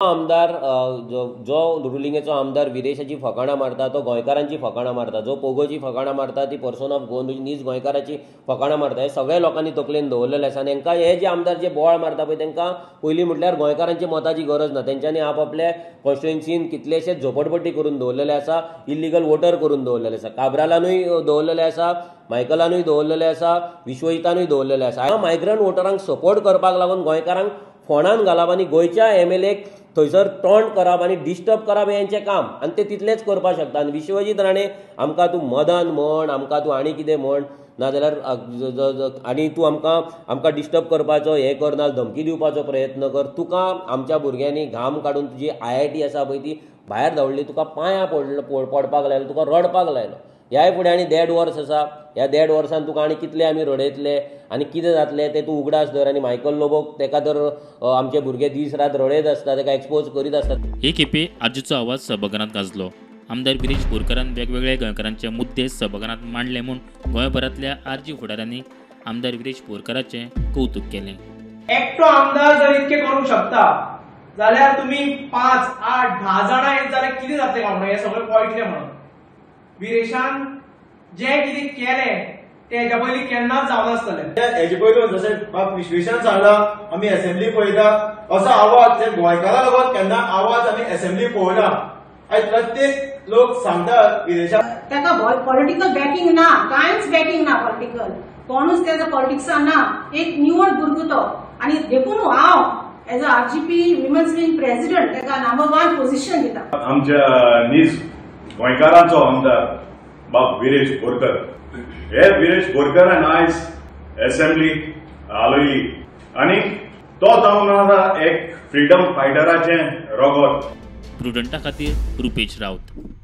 आमदार जो रुलिंगेचो आमदार विरेशाची फकाणां मारता तो गोंयकारांची फकाणां मारता, जो पोगोची फकाणां मारता ती पर्सन ऑफ गोवन नीज गोंयकाराची फकाणां मारता, हे सगळ्या लोकांनी तकलेन दवरलेलें आसा। आनी हांकां हे जे आमदार जे बोवाळ मारता पळय तांकां पयलीं म्हटल्यार गोंयकारांची मताची गरज ना, तेंच्यांनी आपआपल्या कॉन्स्टिट्युएन्सीन कितलेशेच झोपडपट्टी करून दवरलेले आसा, इल्लिगल वोटर करून दवरलेले आसा, काब्रालानूय दवरलेले आसा, मायकलानूय दवरलेले आसा, विश्वहितानूय दवरलेले आसा। मायग्रंट वोटरांक सपोर्ट करपाक लागून गोंयकारांक फोंडान घालप आनी गोंयच्या एमएलएक थंयसर टॉन्ट करप आनी डिस्टर्ब करप हेंचें काम, आनी ते तितलेंच करपाक शकता। आनी विश्वजीत राणे आमकां तूं मदन म्हण, आमकां तूं आनी कितें म्हण, नाजाल्यार आनी तूं आमकां डिस्टर्ब करपाचो हें कर, ना धमकी दिवपाचो प्रयत्न कर, तुका आमच्या भुरग्यांनी घाम काडून तुजी IIT आसा पळय ती भायर धांवडली, तुका पांयां पडपाक लायलो, तुका रडपाक लायलो। ह्याय फुडें आनी 1.5 वर्स आसा, ह्या 1.5 वर्सान तुका आनी कितले आमी रडयतले आनी कितें जातलें तें तूं उगडास धर। आनी मायकल लोबोक तेका तर आमचे भुरगे दीस रात रडयत आसता, तेका एक्सपोज करीत आसतात। हे खेपे आजीचो आवाज सभाघरांत गाजलो। आमदार गिरीश बोरकारान वेगवेगळ्या गोंयकारांचे मुद्दे सभाघरांत मांडले म्हूण गोंयभरांतल्या आरजी फुडाऱ्यांनी आमदार गिरीश बोरकाराचें कौतुक केलें। एकटो आमदार जर इतके करूंक शकता जाल्यार तुमी 5, 8, 10 जाणां येत जाल्यार कितें जातलें काय म्हणून, हें सगळें पळयतलें म्हणून। विरेशान जें कितें केलें तें हेच्या पयलीं केन्नाच जावनासतलें। हेचे पयलीं जशें बाब विश्वेशान सांगला आमी असेंब्ली पळयता, असो आवाज जे गोंयकारां लागून केन्ना आवाज आमी असेंब्ली पळोवना। आयज प्रत्येक लोक सांगतात विरेशान ताका पॉलिटिकल बॅकिंग ना, कांयच बॅकिंग ना पॉलिटिकल, कोणूच तेजो पॉलिटिक्सान ना, एक निवड भुरगो तो। आनी देखून हांव as a RGP women's wing president ताका नंबर 1 पोझिशन दिता। आमच्या नीज गोंयकारांचो आमदार बाब विरेश बोरकर, हे विरेश बोरकारान आयज असेंब्ली हालयली आनी तो जावन एक फ्रीडम फायटराचें रगत। प्रुडंटा खातीर रुपेश रावत।